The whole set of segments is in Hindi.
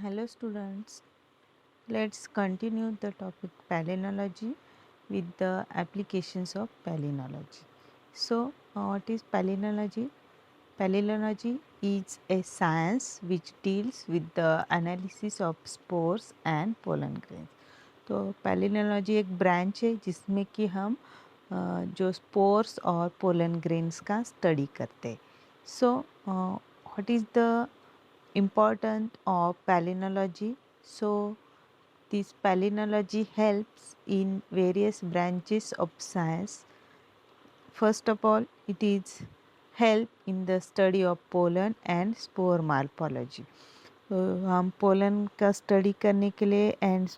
Hello students, let's continue the topic palynology with the applications of palynology. So, what is palynology? Palynology is a science which deals with the analysis of spores and pollen grains. तो पैलिनोलॉजी एक ब्रांच है जिसमें कि हम जो स्पोर्स और पोलन ग्रेन्स का स्टडी करते हैं. So what is the importance of palynology? So this palynology helps in various branches of science. First of all, it is help in the study of pollen and spore morphology. तो हम पोलन का स्टडी करने के लिए एंड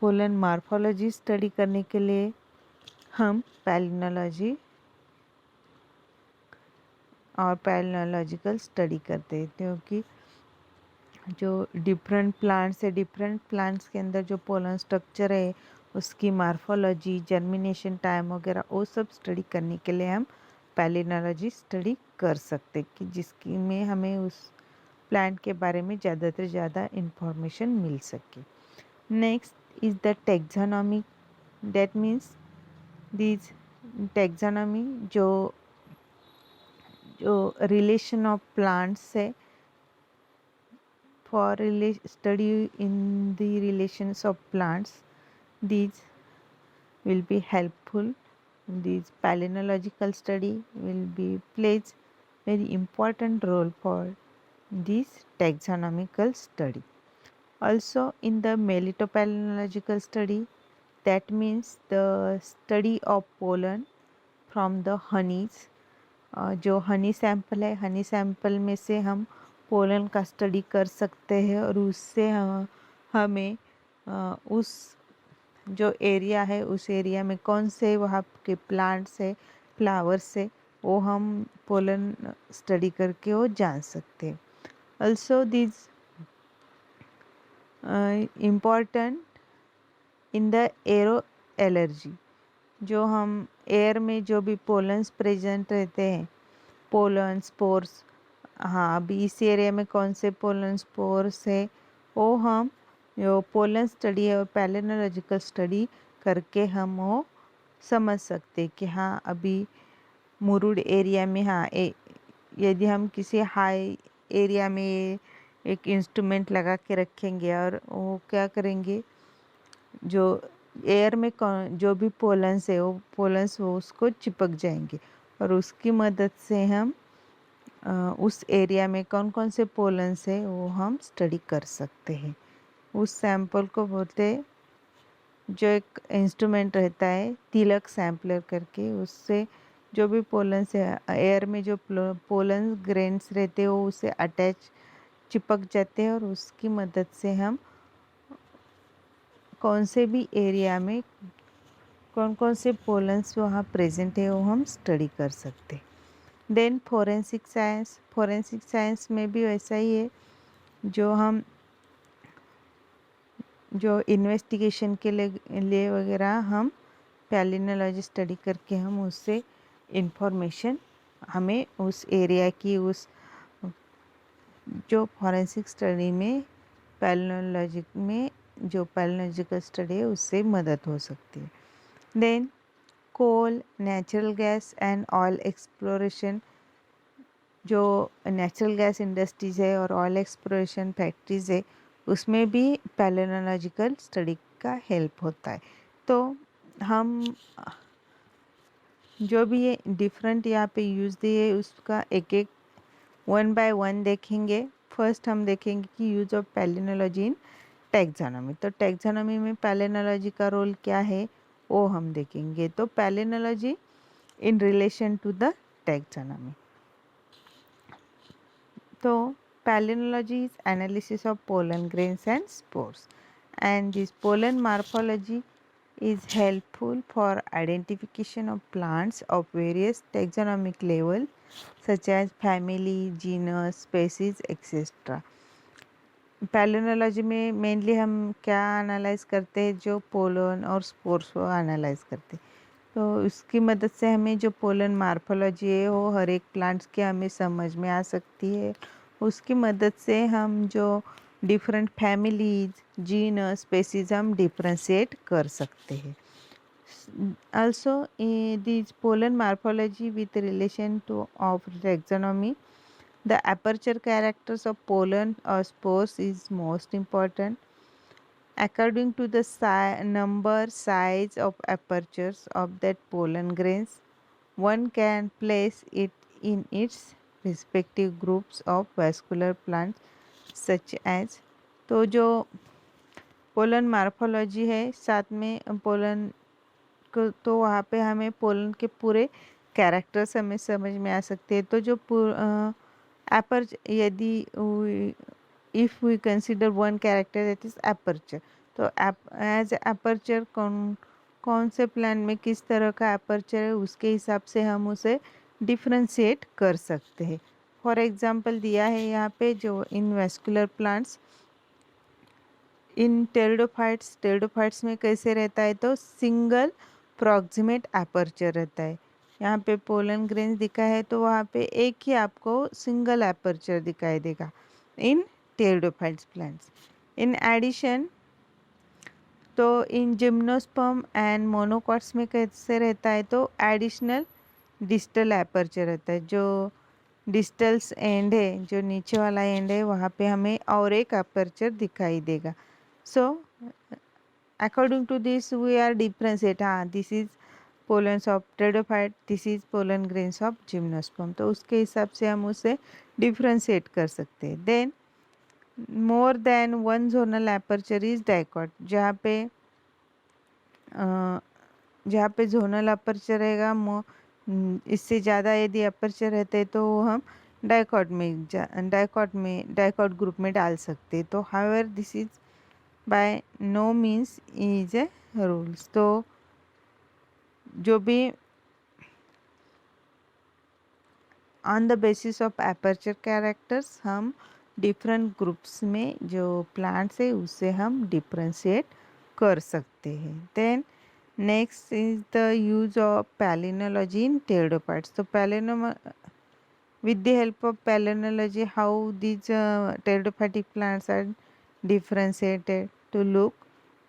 पोलन मॉर्फोलॉजी स्टडी करने के लिए हम पैलिनोलॉजी और पैलिनोलॉजिकल स्टडी करते हैं, क्योंकि जो डिफरेंट प्लांट्स के अंदर जो पोलन स्ट्रक्चर है, उसकी मॉर्फोलॉजी, जर्मिनेशन टाइम वगैरह वो सब स्टडी करने के लिए हम पैलिनोलॉजी स्टडी कर सकते, कि जिसकी में हमें उस प्लांट के बारे में ज़्यादा से ज़्यादा इंफॉर्मेशन मिल सके. Next is the taxonomy. That means this taxonomy जो रिलेशन ऑफ प्लांट्स है, for study in the relations of plants. These will be helpful. This palynological study will be plays very important role for this taxonomical study. Also in the melitopalynological study, that means the study of pollen from the honeys. जो हनी सैंपल है, हनी सैंपल में से हम पोलन का स्टडी कर सकते हैं और उससे हमें उस जो एरिया है, उस एरिया में कौन से वहाँ के प्लांट्स है, फ्लावर्स है, वो हम पोलन स्टडी करके वो जान सकते हैं. Also this important in the arrow allergy. जो हम एयर में जो भी पोलन्स प्रेजेंट रहते हैं, पोलन स्पोर्स, हाँ अभी इस एरिया में कौन से पोलन स्पोर्स है, वो हम जो पोलन स्टडी है और पैलिनोलॉजिकल स्टडी करके हम वो समझ सकते कि हाँ अभी मुरुड एरिया में, हाँ यदि हम किसी हाई एरिया में एक इंस्ट्रूमेंट लगा के रखेंगे और वो क्या करेंगे, जो एयर में जो भी पोलन्स है वो पोलन्स वो उसको चिपक जाएंगे और उसकी मदद से हम उस एरिया में कौन कौन से पोलन्स है वो हम स्टडी कर सकते हैं. उस सैंपल को बोलते हैं, जो एक इंस्ट्रूमेंट रहता है तिलक सैम्पलर करके, उससे जो भी पोलन्स है एयर में जो पोलन ग्रेन्स रहते हैं वो उसे अटैच चिपक जाते हैं और उसकी मदद से हम कौन से भी एरिया में कौन कौन से पोलन्स वहाँ प्रेजेंट है वो हम स्टडी कर सकते हैं. देन फोरेंसिक साइंस में भी वैसा ही है, जो इन्वेस्टिगेशन के लिए वगैरह हम पैलिनोलॉजी स्टडी करके हम उससे इंफॉर्मेशन, हमें उस एरिया की उस जो फॉरेंसिक स्टडी में जो पैलिनोलॉजिकल स्टडी है उससे मदद हो सकती है. Then coal, natural gas and oil exploration. जो नेचुरल गैस इंडस्ट्रीज़ है और ऑयल एक्सप्लोरेशन फैक्ट्रीज़ है, उसमें भी पैलिनोलॉजिकल स्टडी का हेल्प होता है. तो हम जो भी ये डिफरेंट यहाँ पे यूज़ दिए उसका एक एक वन बाय वन देखेंगे. फर्स्ट हम देखेंगे कि use of palynology in taxonomy. तो टैक्सोनॉमी में पैलिनोलॉजी का रोल क्या है वो हम देखेंगे. तो palynology in relation to the taxonomy. तो palynology is analysis of pollen grains and spores, and this pollen morphology is helpful for identification of plants of various taxonomic levels such as family, genus, species, etc. Palynology में मेनली हम क्या एनालाइज करते हैं, जो पोलन और स्पोर्स को एनालाइज करते हैं. तो उसकी मदद से हमें जो पोलन मार्फोलॉजी है वो हर एक प्लांट्स के हमें समझ में आ सकती है. उसकी मदद से हम जो डिफरेंट फैमिलीज, जीनस, स्पेसीज हम डिफ्रेंशिएट कर सकते हैं. Also, this pollen morphology with relation to of taxonomy, the aperture characters of pollen or spores is most important. According to the number size of apertures of that pollen grains, one can place it in its respective groups of vascular plants such as. तो जो पोलन मार्फोलॉजी है साथ में पोलन को, तो वहाँ पे हमें पोलन के पूरे कैरेक्टर्स हमें समझ में आ सकते हैं. तो जो यदि if we consider one character that is aperture, तो एज एपर्चर कौन से प्लांट में किस तरह का एपर्चर है उसके हिसाब से हम उसे डिफ्रेंशिएट कर सकते हैं. फॉर एग्जांपल दिया है यहाँ पे जो इन वेस्कुलर प्लांट्स, इन टेरिडोफाइट्स में कैसे रहता है तो सिंगल प्रॉक्सिमेट एपर्चर रहता है. यहाँ पे पोलन ग्रेन्स दिखा है तो वहाँ पे एक ही आपको सिंगल एपर्चर दिखाई देगा इन टेरिडोफाइट्स प्लांट्स. इन एडिशन तो इन जिम्नोस्पर्म एंड मोनोकॉट्स में कैसे रहता है तो एडिशनल डिस्टल एपर्चर रहता है. जो डिस्टल्स एंड है, जो नीचे वाला एंड है, वहाँ पे हमें और एक एपर्चर दिखाई देगा. So according to this we are differentiate. This is pollens of pteridophyte, this is pollen grains of gymnosperm. तो उसके हिसाब से हम उसे डिफ्रेंशिएट कर सकते हैं. Then more than one zonal aperture is dicot. जहाँ पे जोनल अपर्चर रहेगा, इससे ज़्यादा यदि अपर्चर रहते हैं तो हम डाइकॉट ग्रुप में डाल सकते हैं. तो however this is by no means is a rules. तो जो भी on the basis of aperture characters हम डिफरेंट ग्रुप्स में जो प्लांट्स है उससे हम डिफ्रेंशिएट कर सकते हैं. Then next is the use of palynology in pteridophytes. तो with the help of palynology, how these pteridophytic plants are differentiated to look.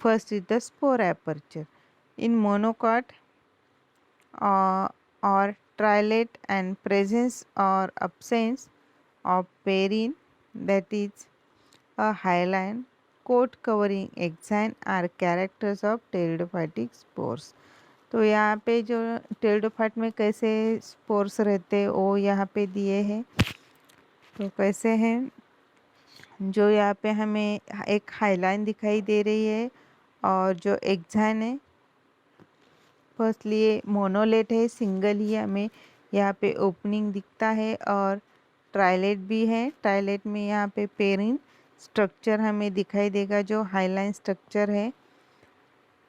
First is the spore aperture. In monocot or trilate and presence or absence of perine, that is a hyaline coat covering exine, are characters of pteridophytic spores. तो यहाँ पे जो टेरिडोफाइट में कैसे स्पोर्स रहते हैं वो यहाँ पे दिए हैं. तो कैसे हैं, जो यहाँ पे हमें एक हाईलाइन दिखाई दे रही है और जो एक्साइन है, फर्स्टली ये मोनोलेट है, सिंगल ही हमें यहाँ पे ओपनिंग दिखता है. और ट्राइलेट भी है. ट्राइलेट में यहाँ पे पेरिन स्ट्रक्चर हमें दिखाई देगा जो हाईलाइन स्ट्रक्चर है.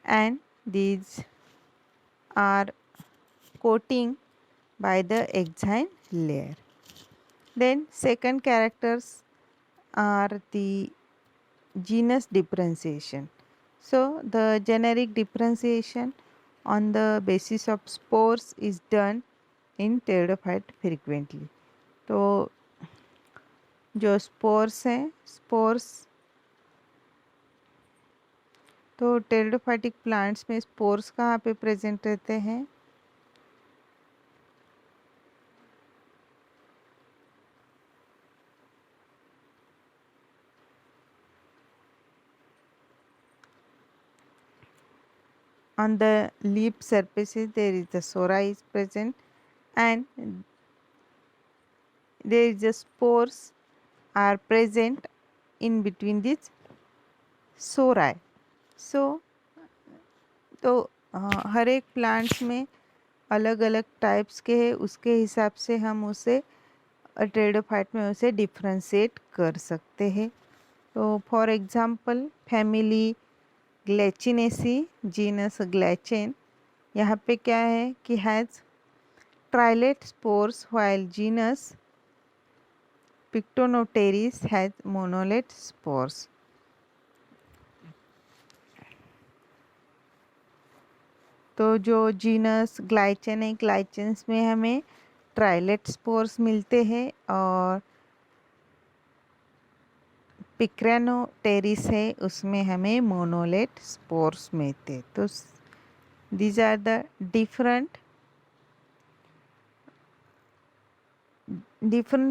And these are coating by the exine layer. Then second characters are the genus differentiation. So the generic differentiation on the basis of spores is done in pteridophyte frequently. तो जो स्पोर्स हैं, स्पोर्स तो टेरिडोफाइटिक प्लांट्स में स्पोर्स कहाँ पे प्रेजेंट रहते हैं. On the leaf surfaces there is the sora is present and there is the spores are present in between these सोराई. तो हर एक प्लांट्स में अलग अलग टाइप्स के हैं, उसके हिसाब से हम उसे टेरिडोफाइट में उसे डिफ्रेंशिएट कर सकते हैं. तो for example family Gleicheniaceae, genus Gleichenia, यहाँ पे क्या है कि has trilete spores while genus पिक्टोनोटेरिस हैज़ मोनोलेट स्पोर्स. तो जो जीनस ग्लाइचन है, ग्लाइचन्स में हमें ट्राइलेट स्पोर्स मिलते हैं और पिक्रेनोटेरिस है, उसमें हमें मोनोलेट स्पोर्स मिलते। तो these are the different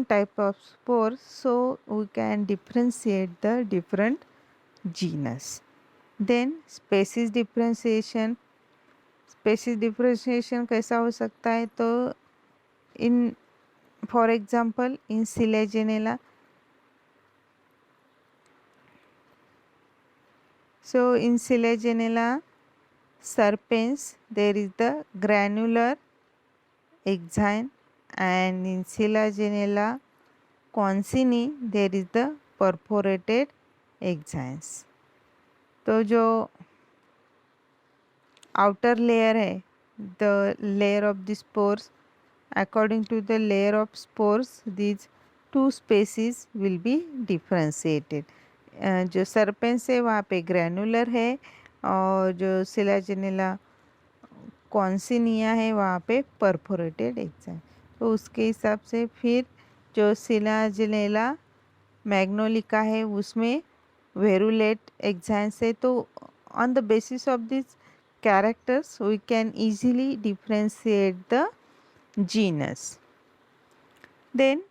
type of spores, so we can differentiate the different genus. Then species differentiation कैसा हो सकता है? तो in for example in Selaginella, so in Silagenella serpens there is the granular exine, and in Silagenella consini there is the perforated exines. तो जो outer layer है, the layer of the spores, according to the layer of spores these two species will be differentiated. जो सर्पेंस है वहाँ पे ग्रैनुलर है, और जो सिलाजिनेला कॉन्सिनिया है वहाँ पे परफोरेटेड एक्साइन। तो उसके हिसाब से फिर जो सिलाजिनेला मैग्नोलिका है उसमें वेरुलेट एक्साइंस है। तो on the basis of this characters we can easily differentiate the genus. Then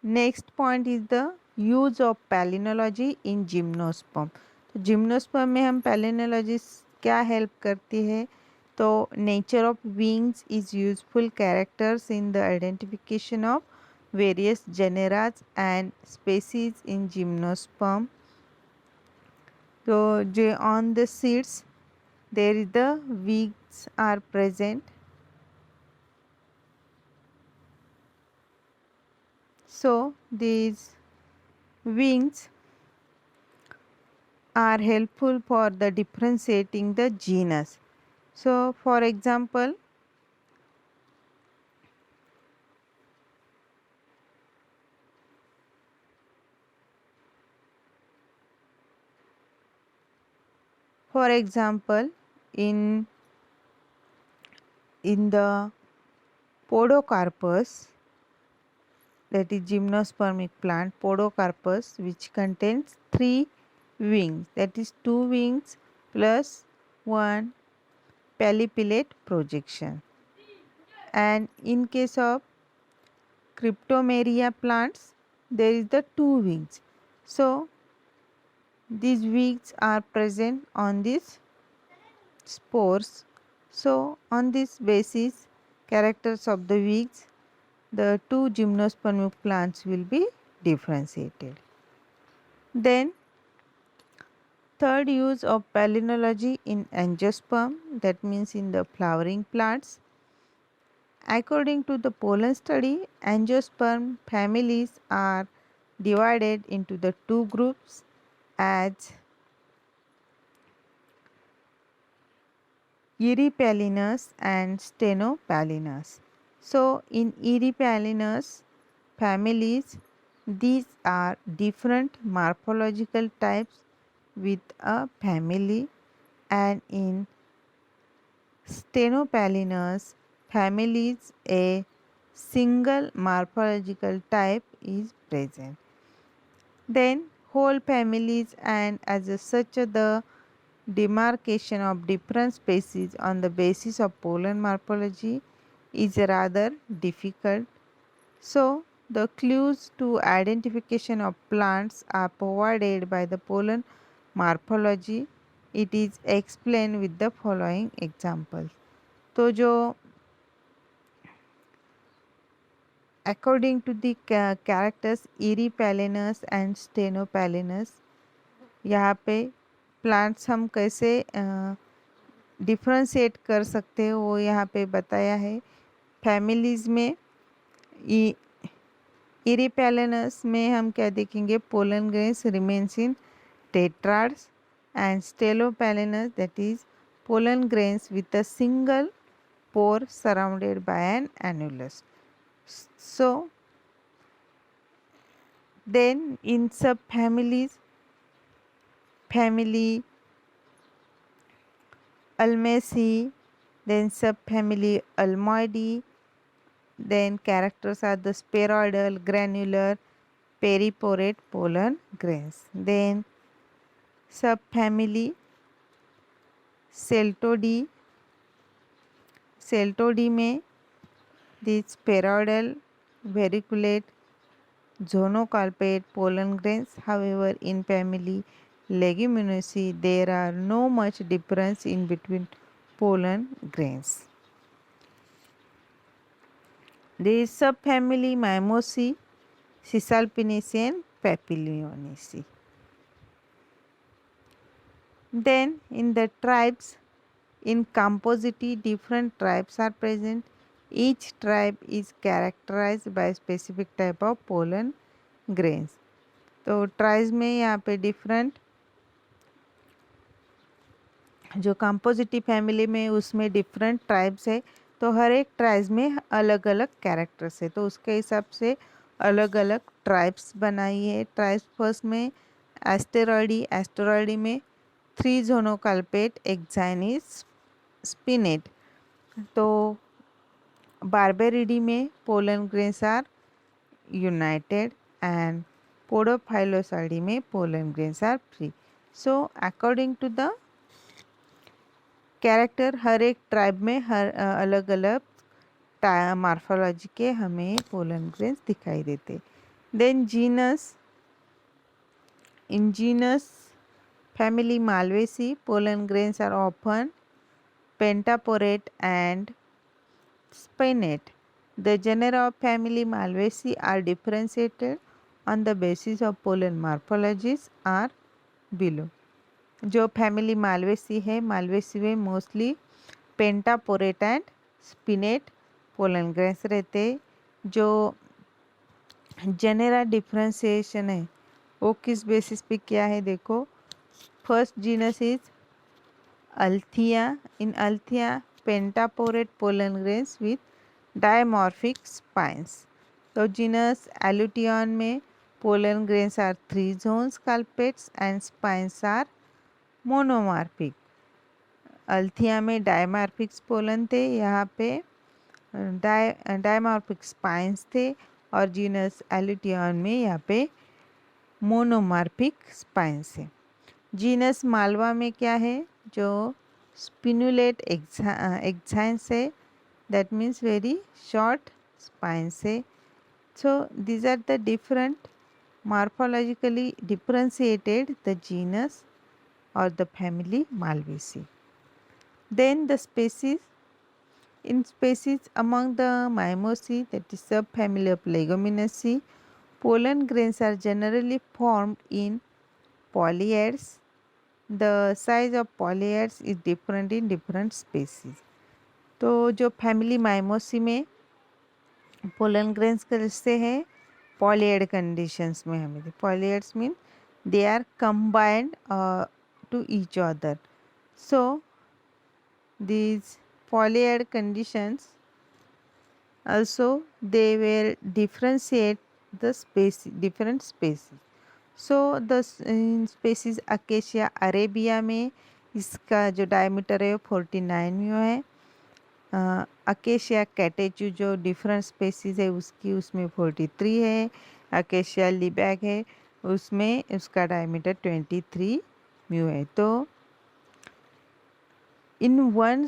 next point is the use of palynology in gymnosperm. तो जिम्नोस्पर्म में हम पैलिनोलॉजी क्या हेल्प करती है? तो nature of wings is useful characters in the identification of various generas and species in gymnosperm. तो जो on the seeds there is the wings are present, so these wings are helpful for the differentiating the genus. So for example, in the Podocarpus, that is gymnospermic plant Podocarpus, which contains 3 wings, that is 2 wings plus 1 palliculate projection. And in case of Cryptomeria plants there is the 2 wings, so these wings are present on these spores. So on this basis characters of the wings, the 2 gymnospermic plants will be differentiated. Then third use of palynology in angiosperm, that means in the flowering plants. According to the pollen study, angiosperm families are divided into the 2 groups as Eripallinus and Stenopallinus. So in Eripallinus families, these are different morphological types with a family, and in Stenopallinus families a single morphological type is present. Then whole families, and as such the demarcation of different species on the basis of pollen morphology is rather difficult. So the clues to identification of plants are provided by the pollen morphology. It is explained with the following examples. तो जो according to the characters Eripallinus and Stenopallinus, यहाँ पे प्लांट्स हम कैसे डिफ्रेंशिएट कर सकते हैं वो यहाँ पे बताया है। फैमिलीज़ में इरिपैलिनस में हम क्या देखेंगे? Pollen grains remains in tetrads, and स्टेलोपैलिनस that is pollen grains with a single pore surrounded by an annulus. So then in subfamilies, family Ulmaceae, then subfamily Ulmoideae, then characters are the spheroidal, granular, periporate pollen grains. Then subfamily Celtodidae. Celtodidae में these spheroidal verriculate zonocarpate pollen grains. However, in family Leguminosae, there are no much difference in between pollen grains. The subfamily Mimosae, Cisalpinaceae and Papilionaceae. Then in the tribes, in composite, different tribes are present. Each tribe is characterized by a specific type of pollen grains. तो ट्राइब्स में यहाँ पे डिफरेंट जो कंपोजिटिव फैमिली में उसमें डिफरेंट ट्राइब्स है, तो हर एक ट्राइब्स में अलग अलग कैरेक्टर्स है, तो उसके हिसाब से अलग अलग ट्राइब्स बनाई है. ट्राइब्स फर्स्ट में एस्टेरॉयडी में 3 जोनोकाल्पेट एक्साइनिस स्पिनेट. तो बारबेरिडी में pollen grains are united and पोडोफाइलोसाइडी में pollen grains are free. So according to the character हर एक ट्राइब में हर अलग अलग मॉर्फोलॉजी के हमें पोलन ग्रेन्स दिखाई देते. Then genus, in genus family Malvaceae, pollen grains are often pentaporate and spinnate. The genera of family Malvaceae are differentiated on the basis of pollen morphologies are below. जो फैमिली मालवेसी है, मालवेसी में मोस्टली पेंटापोरेट एंड स्पिनेट पोलन ग्रेन्स रहते. जो जेनेरा डिफ्रेंसिएशन है वो किस बेसिस पे क्या है देखो. First genus is Althaea. In Althaea pentaporate pollen grains with dimorphic spines. तो जीनस एलुटियन में pollen grains are 3 zones carpets and spines are monomorphic. Althaea में डायमॉर्फिक पोलन थे, यहाँ पे डायमॉर्फिक स्पाइंस थे, और जीनस एलुटियन में यहाँ पे मोनोमॉर्फिक स्पाइंस है. जीनस मालवा में क्या है, जो स्पिनुलेट एक्साइंस है, that means very short spines है. So these are the different morphologically differentiated the genus or the family Malvaceae. Then the species, in species among the Mimosae, that is subfamily of Leguminosae, pollen grains are generally formed in polyeds. The size of polyeds is different in different species. तो जो फैमिली माइमोसी में पोलन ग्रेन्स कैसे हैं, पॉलीएड कंडीशंस में हमें. Polyads mean they are combined to each other. So these polyad conditions also they will differentiate the different species. So the species Acacia arabia में इसका जो डायमीटर है 49 म्यू है. अकेशिया कैटेचू जो डिफरेंट स्पेसीज है उसमें 43 है. अकेशिया लिबैक है उसमें उसका डायमीटर 23 म्यू है. तो in one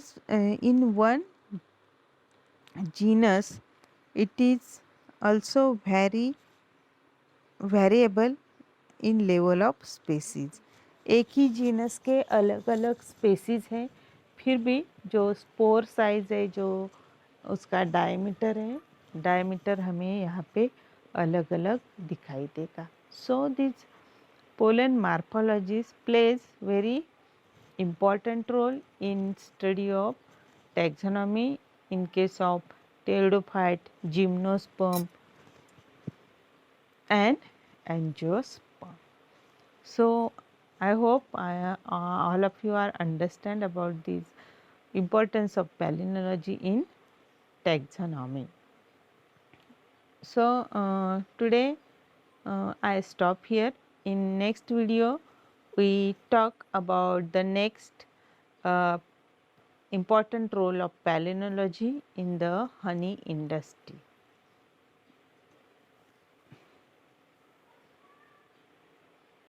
genus it is also variable in level of species. एक ही जीनस के अलग अलग स्पेसीज हैं, फिर भी जो स्पोर साइज है, जो उसका डायमीटर है, डायमीटर हमें यहाँ पे अलग अलग दिखाई देगा. So this pollen morphologies plays very important role in study of taxonomy in case of pteridophyte, gymnosperm and angiosperm. So I hope all of you are understand about this importance of palynology in taxonomy. So today I stop here. In next video we talk about the next important role of palynology in the honey industry.